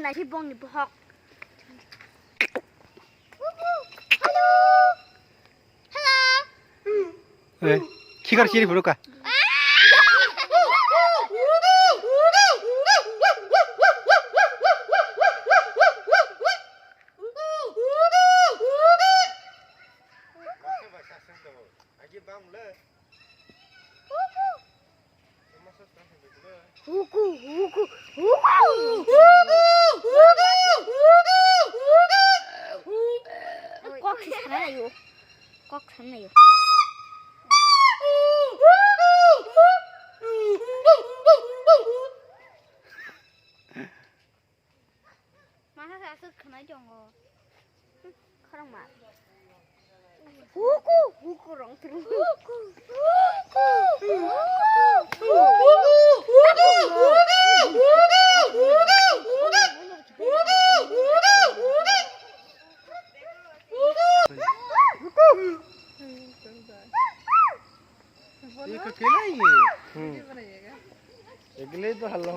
là chỉ bông đi học. 왜? 키가 시리 부를까? 꽉 찼나요? 꽉 찼나요? mà sao sức không nói cho ngô không mà huku rong terus ये अकेला ही है। अकेले तो हल्ला